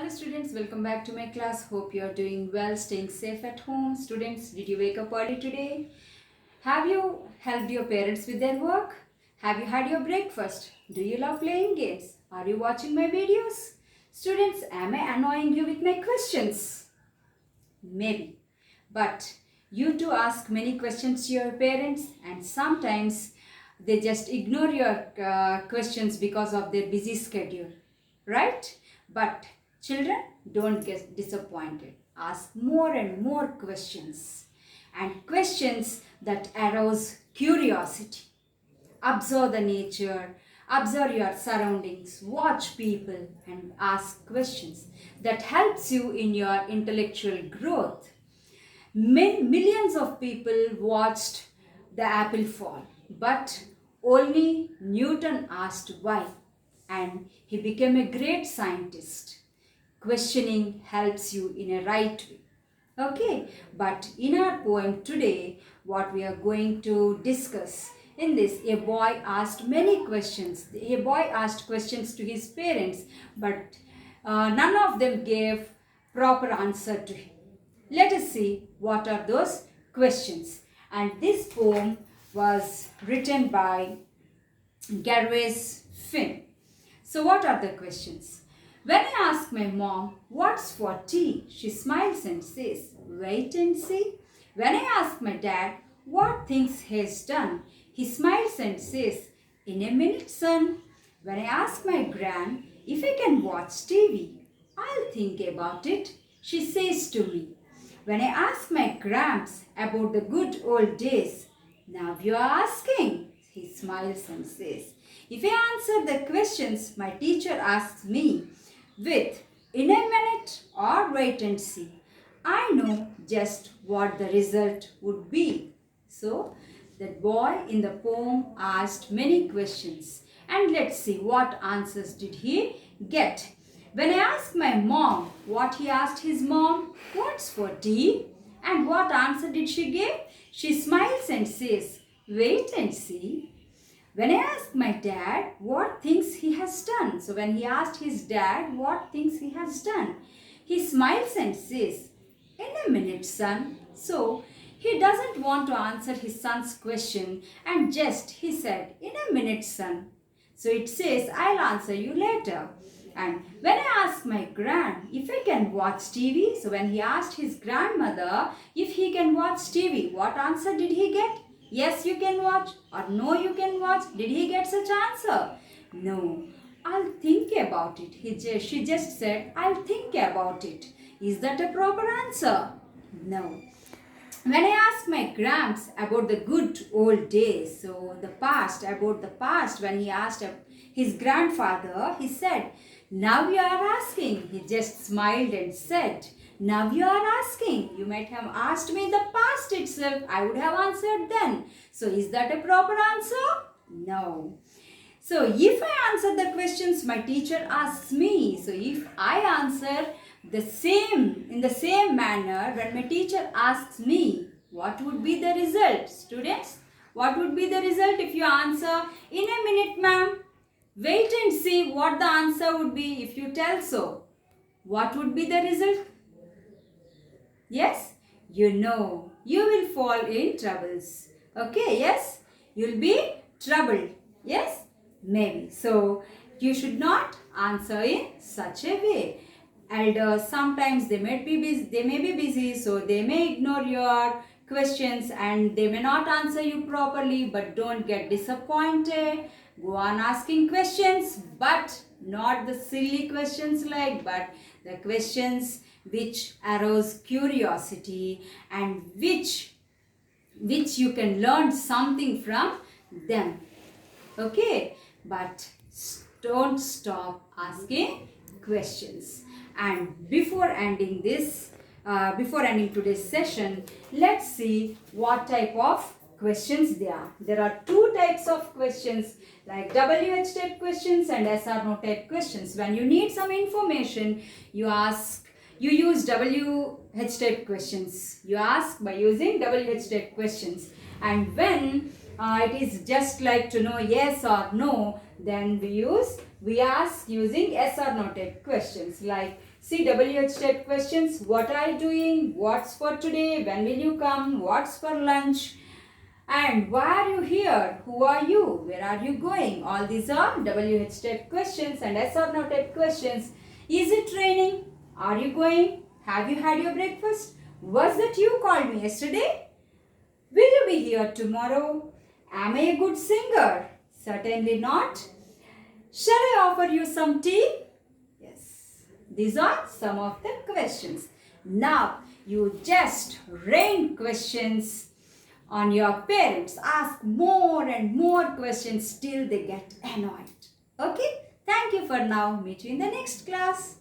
Hello students, welcome back to my class. Hope you are doing well, staying safe at home. Students, did you wake up early today? Have you helped your parents with their work? Have you had your breakfast? Do you love playing games? Are you watching my videos? Students, am I annoying you with my questions? Maybe. But you too ask many questions to your parents, and sometimes they just ignore your questions because of their busy schedule, right? But children, don't get disappointed. Ask more and more questions, and questions that arouse curiosity. Observe the nature, observe your surroundings, watch people, and ask questions that helps you in your intellectual growth. Millions of people watched the apple fall, but only Newton asked why, and he became a great scientist. Questioning helps you in a right way. Okay, but in our poem today, what we are going to discuss in this, a boy asked many questions. A boy asked questions to his parents, but none of them gave proper answer to him. Let us see what are those questions. And this poem was written by Gareth Finn. So what are the questions? When I ask my mom, what's for tea? She smiles and says, wait and see. When I ask my dad, what things he's done? He smiles and says, in a minute, son. When I ask my gran if I can watch TV, I'll think about it, she says to me. When I ask my gramps about the good old days, now you are asking, he smiles and says. If I answer the questions my teacher asks me with in a minute or wait and see, I know just what the result would be. So, that boy in the poem asked many questions, and let's see what answers did he get. When I asked my mom what he asked his mom, what's for tea? And what answer did she give? She smiles and says, wait and see. When I asked my dad what things he has done, so when he asked his dad what things he has done, he smiles and says, in a minute, son. So he doesn't want to answer his son's question and just he said, in a minute, son. So it says, I'll answer you later. And when I asked my gran if I can watch TV, so when he asked his grandmother if he can watch TV, what answer did he get? Yes, you can watch, or no, you can watch. Did he get such answer? No. I'll think about it. She just said, I'll think about it. Is that a proper answer? No. When I asked my gramps about the good old days, so about the past, when he asked his grandfather, he said, now you are asking. He just smiled and said, now you are asking. You might have asked me in the past itself. I would have answered then. So is that a proper answer? No. So if I answer the questions my teacher asks me, so if I answer in the same manner when my teacher asks me, what would be the result? Students, what would be the result if you answer in a minute, ma'am? Wait and see what the answer would be if you tell so. What would be the result? Yes, you know, you will fall in troubles. Okay, yes, you'll be troubled. Yes, maybe. So, you should not answer in such a way. Elders, sometimes they may be busy, so they may ignore your questions and they may not answer you properly, but don't get disappointed. Go on asking questions, but not the silly questions but the questions which arouse curiosity and which you can learn something from them. Okay, but don't stop asking questions. And before ending today's session, let's see what type of questions there are. There are two types of questions, like WH type questions and SR no type questions. When you need some information, you use WH type questions. You ask by using WH type questions. And when it is just like to know yes or no, then we ask using yes or no type questions. Like See WH type questions. What are you doing? What's for today? When will you come? What's for lunch? And why are you here? Who are you? Where are you going? All these are WH type questions and yes or no type questions. Is it raining? Are you going? Have you had your breakfast? Was that you called me yesterday? Will you be here tomorrow? Am I a good singer? Certainly not. Shall I offer you some tea? Yes. These are some of the questions. Now you just rain questions on your parents. Ask more and more questions till they get annoyed. Okay? Thank you for now. Meet you in the next class.